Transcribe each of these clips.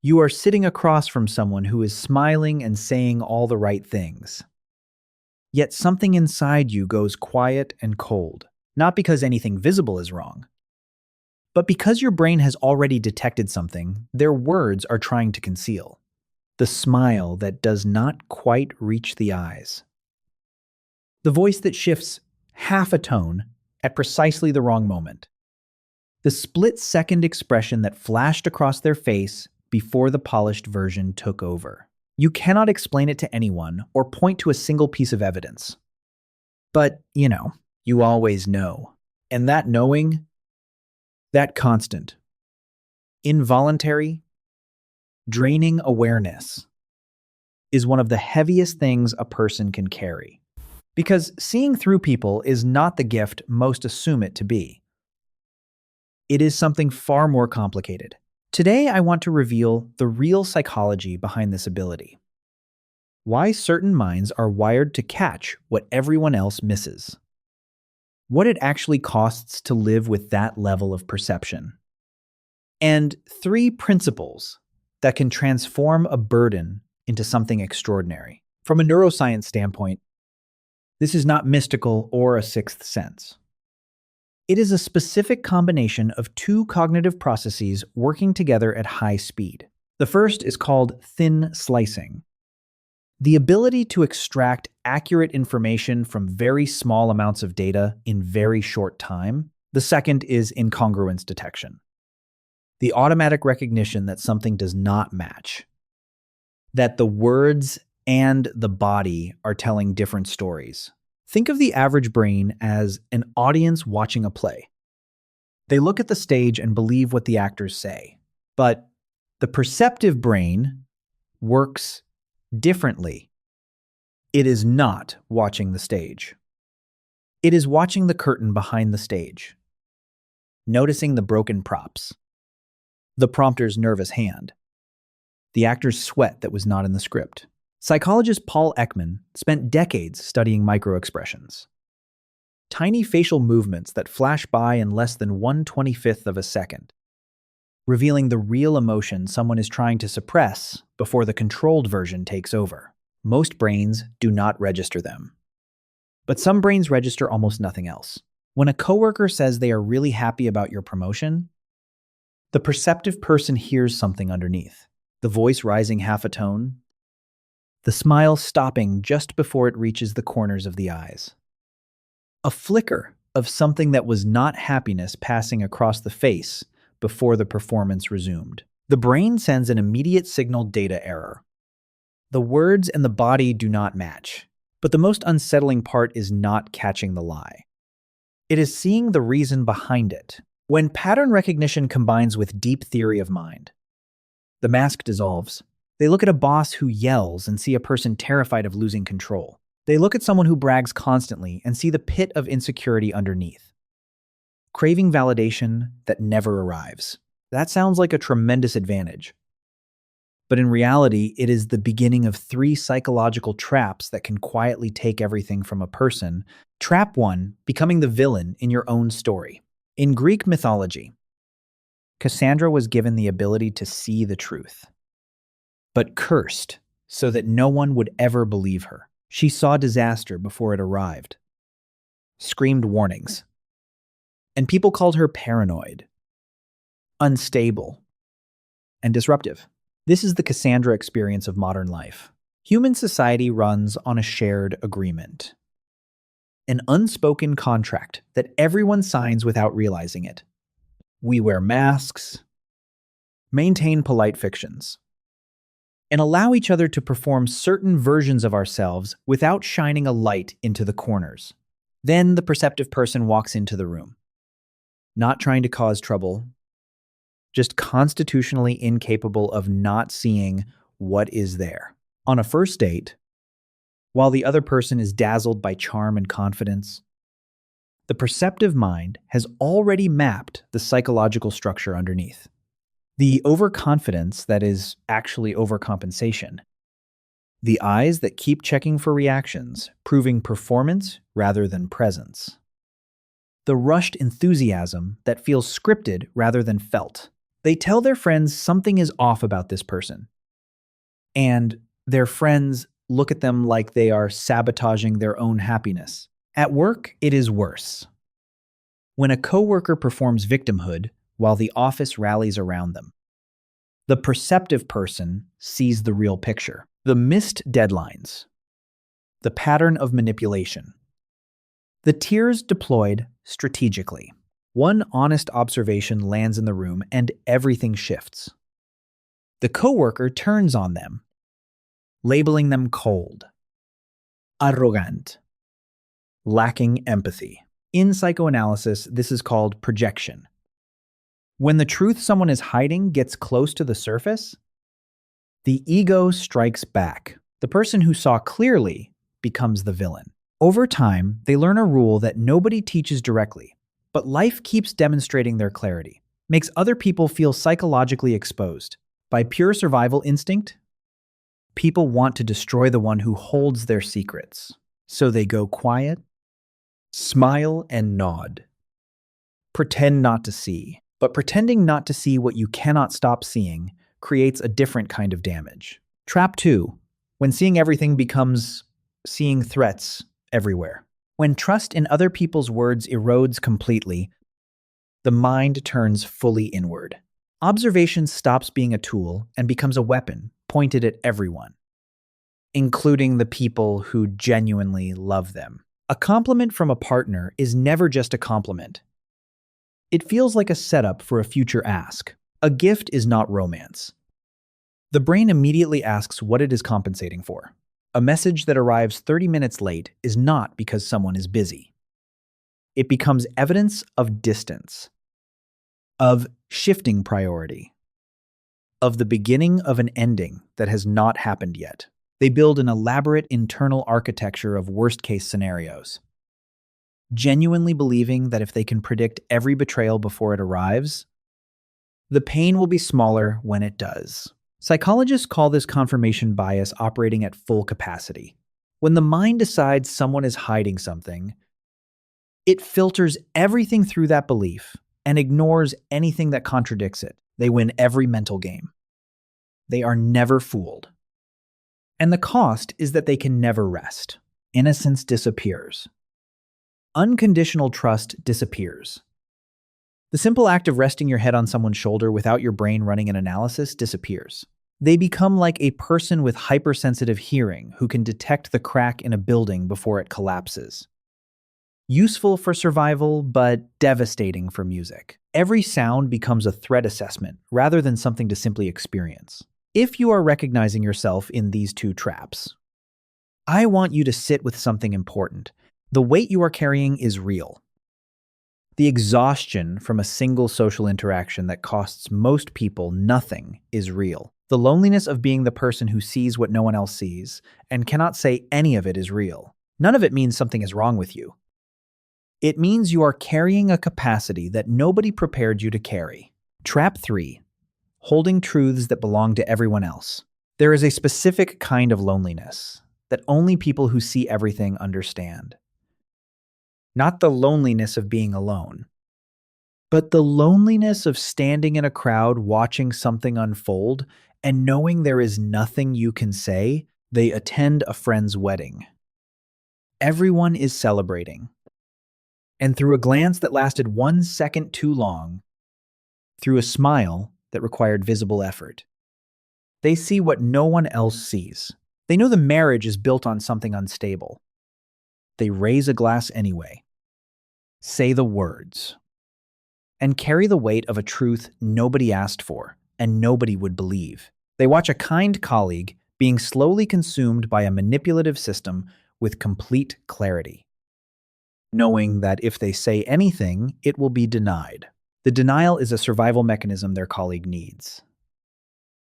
You are sitting across from someone who is smiling and saying all the right things. Yet something inside you goes quiet and cold, not because anything visible is wrong, but because your brain has already detected something their words are trying to conceal. The smile that does not quite reach the eyes. The voice that shifts half a tone at precisely the wrong moment. The split-second expression that flashed across their face before the polished version took over. You cannot explain it to anyone or point to a single piece of evidence. But, you always know. And that knowing, that constant, involuntary, draining awareness is one of the heaviest things a person can carry. Because seeing through people is not the gift most assume it to be. It is something far more complicated. Today, I want to reveal the real psychology behind this ability. Why certain minds are wired to catch what everyone else misses. What it actually costs to live with that level of perception. And 3 principles that can transform a burden into something extraordinary. From a neuroscience standpoint, this is not mystical or a sixth sense. It is a specific combination of 2 cognitive processes working together at high speed. The first is called thin slicing. The ability to extract accurate information from very small amounts of data in very short time. The second is incongruence detection. The automatic recognition that something does not match. That the words and the body are telling different stories. Think of the average brain as an audience watching a play. They look at the stage and believe what the actors say. But the perceptive brain works differently. It is not watching the stage. It is watching the curtain behind the stage, noticing the broken props, the prompter's nervous hand, the actor's sweat that was not in the script. Psychologist Paul Ekman spent decades studying microexpressions. Tiny facial movements that flash by in less than 1/25th of a second, revealing the real emotion someone is trying to suppress before the controlled version takes over. Most brains do not register them. But some brains register almost nothing else. When a coworker says they are really happy about your promotion, the perceptive person hears something underneath. The voice rising half a tone, the smile stopping just before it reaches the corners of the eyes. A flicker of something that was not happiness passing across the face before the performance resumed. The brain sends an immediate signal data error. The words and the body do not match. But the most unsettling part is not catching the lie. It is seeing the reason behind it. When pattern recognition combines with deep theory of mind, the mask dissolves. They look at a boss who yells and see a person terrified of losing control. They look at someone who brags constantly and see the pit of insecurity underneath. Craving validation that never arrives. That sounds like a tremendous advantage. But in reality, it is the beginning of 3 psychological traps that can quietly take everything from a person. Trap 1, becoming the villain in your own story. In Greek mythology, Cassandra was given the ability to see the truth, but cursed so that no one would ever believe her. She saw disaster before it arrived, screamed warnings, and people called her paranoid, unstable, and disruptive. This is the Cassandra experience of modern life. Human society runs on a shared agreement, an unspoken contract that everyone signs without realizing it. We wear masks, maintain polite fictions, and allow each other to perform certain versions of ourselves without shining a light into the corners. Then the perceptive person walks into the room, not trying to cause trouble, just constitutionally incapable of not seeing what is there. On a first date, while the other person is dazzled by charm and confidence, the perceptive mind has already mapped the psychological structure underneath. The overconfidence that is actually overcompensation. The eyes that keep checking for reactions, proving performance rather than presence. The rushed enthusiasm that feels scripted rather than felt. They tell their friends something is off about this person, and their friends look at them like they are sabotaging their own happiness. At work, it is worse. When a coworker performs victimhood while the office rallies around them, the perceptive person sees the real picture. The missed deadlines, the pattern of manipulation, the tiers deployed strategically. One honest observation lands in the room and everything shifts. The coworker turns on them, labeling them cold, arrogant, lacking empathy. In psychoanalysis, this is called projection. When the truth someone is hiding gets close to the surface, the ego strikes back. The person who saw clearly becomes the villain. Over time, they learn a rule that nobody teaches directly, but life keeps demonstrating their clarity, makes other people feel psychologically exposed. By pure survival instinct, people want to destroy the one who holds their secrets. So they go quiet, smile and nod, pretend not to see. But pretending not to see what you cannot stop seeing creates a different kind of damage. Trap 2. When seeing everything becomes seeing threats everywhere. When trust in other people's words erodes completely, the mind turns fully inward. Observation stops being a tool and becomes a weapon pointed at everyone, including the people who genuinely love them. A compliment from a partner is never just a compliment. It feels like a setup for a future ask. A gift is not romance. The brain immediately asks what it is compensating for. A message that arrives 30 minutes late is not because someone is busy. It becomes evidence of distance, of shifting priority, of the beginning of an ending that has not happened yet. They build an elaborate internal architecture of worst-case scenarios, genuinely believing that if they can predict every betrayal before it arrives, the pain will be smaller when it does. Psychologists call this confirmation bias operating at full capacity. When the mind decides someone is hiding something, it filters everything through that belief and ignores anything that contradicts it. They win every mental game. They are never fooled. And the cost is that they can never rest. Innocence disappears. Unconditional trust disappears. The simple act of resting your head on someone's shoulder without your brain running an analysis disappears. They become like a person with hypersensitive hearing who can detect the crack in a building before it collapses. Useful for survival, but devastating for music. Every sound becomes a threat assessment rather than something to simply experience. If you are recognizing yourself in these two traps, I want you to sit with something important. The weight you are carrying is real. The exhaustion from a single social interaction that costs most people nothing is real. The loneliness of being the person who sees what no one else sees and cannot say any of it is real. None of it means something is wrong with you. It means you are carrying a capacity that nobody prepared you to carry. Trap 3. Holding truths that belong to everyone else. There is a specific kind of loneliness that only people who see everything understand. Not the loneliness of being alone, but the loneliness of standing in a crowd watching something unfold and knowing there is nothing you can say. They attend a friend's wedding. Everyone is celebrating. And through a glance that lasted 1 second too long, through a smile that required visible effort, they see what no one else sees. They know the marriage is built on something unstable. They raise a glass anyway, say the words, and carry the weight of a truth nobody asked for and nobody would believe. They watch a kind colleague being slowly consumed by a manipulative system with complete clarity, knowing that if they say anything, it will be denied. The denial is a survival mechanism their colleague needs,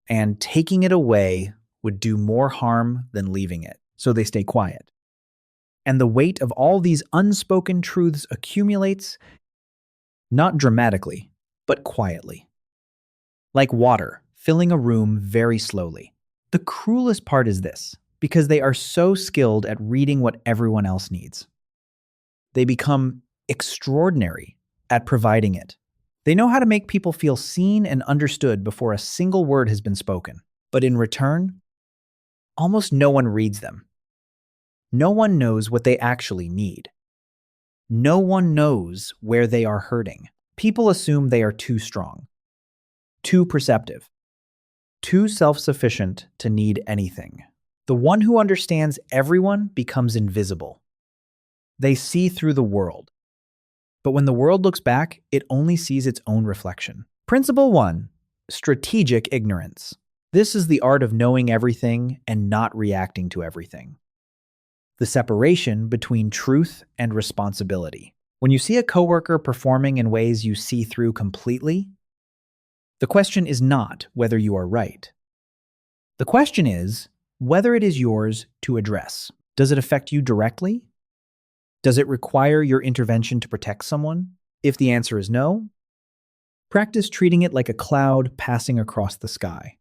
and taking it away would do more harm than leaving it, so they stay quiet. And the weight of all these unspoken truths accumulates, not dramatically, but quietly. Like water filling a room very slowly. The cruelest part is this, because they are so skilled at reading what everyone else needs. They become extraordinary at providing it. They know how to make people feel seen and understood before a single word has been spoken. But in return, almost no one reads them. No one knows what they actually need. No one knows where they are hurting. People assume they are too strong, too perceptive, too self-sufficient to need anything. The one who understands everyone becomes invisible. They see through the world. But when the world looks back, it only sees its own reflection. Principle 1. Strategic ignorance. This is the art of knowing everything and not reacting to everything. The separation between truth and responsibility. When you see a coworker performing in ways you see through completely, the question is not whether you are right. The question is whether it is yours to address. Does it affect you directly? Does it require your intervention to protect someone? If the answer is no, practice treating it like a cloud passing across the sky.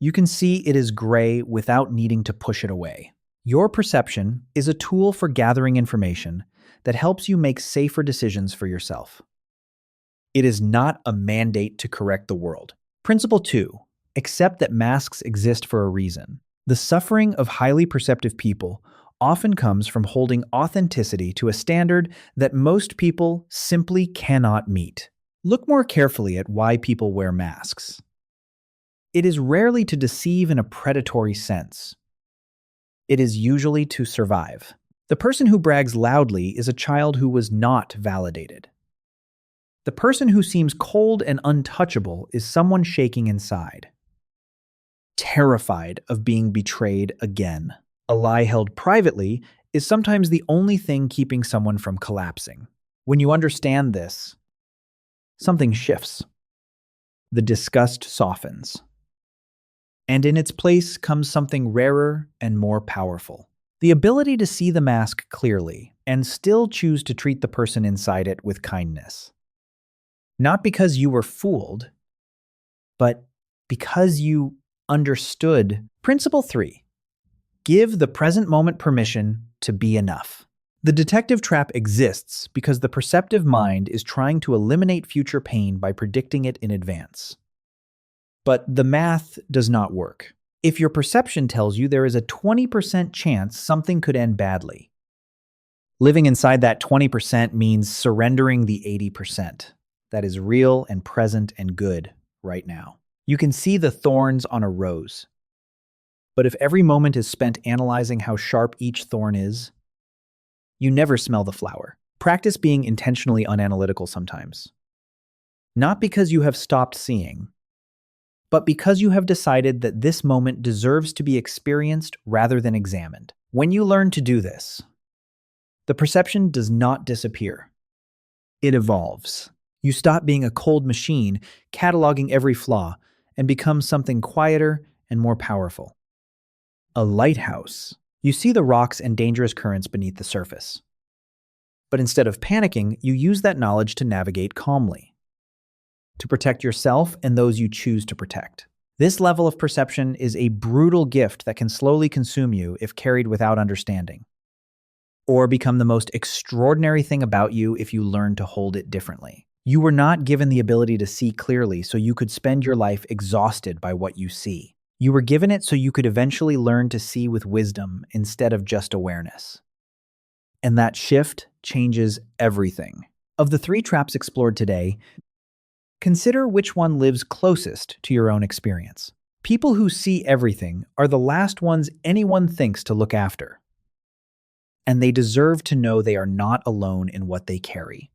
You can see it is gray without needing to push it away. Your perception is a tool for gathering information that helps you make safer decisions for yourself. It is not a mandate to correct the world. Principle 2. Accept that masks exist for a reason. The suffering of highly perceptive people often comes from holding authenticity to a standard that most people simply cannot meet. Look more carefully at why people wear masks. It is rarely to deceive in a predatory sense. It is usually to survive. The person who brags loudly is a child who was not validated. The person who seems cold and untouchable is someone shaking inside, terrified of being betrayed again. A lie held privately is sometimes the only thing keeping someone from collapsing. When you understand this, something shifts. The disgust softens. And in its place comes something rarer and more powerful. The ability to see the mask clearly and still choose to treat the person inside it with kindness. Not because you were fooled, but because you understood. Principle 3. Give the present moment permission to be enough. The detective trap exists because the perceptive mind is trying to eliminate future pain by predicting it in advance. But the math does not work. If your perception tells you there is a 20% chance something could end badly, living inside that 20% means surrendering the 80% that is real and present and good right now. You can see the thorns on a rose. But if every moment is spent analyzing how sharp each thorn is, you never smell the flower. Practice being intentionally unanalytical sometimes. Not because you have stopped seeing, but because you have decided that this moment deserves to be experienced rather than examined. When you learn to do this, the perception does not disappear. It evolves. You stop being a cold machine, cataloging every flaw, and become something quieter and more powerful. A lighthouse. You see the rocks and dangerous currents beneath the surface. But instead of panicking, you use that knowledge to navigate calmly, to protect yourself and those you choose to protect. This level of perception is a brutal gift that can slowly consume you if carried without understanding, or become the most extraordinary thing about you if you learn to hold it differently. You were not given the ability to see clearly so you could spend your life exhausted by what you see. You were given it so you could eventually learn to see with wisdom instead of just awareness. And that shift changes everything. Of the 3 traps explored today, consider which one lives closest to your own experience. People who see everything are the last ones anyone thinks to look after. And they deserve to know they are not alone in what they carry.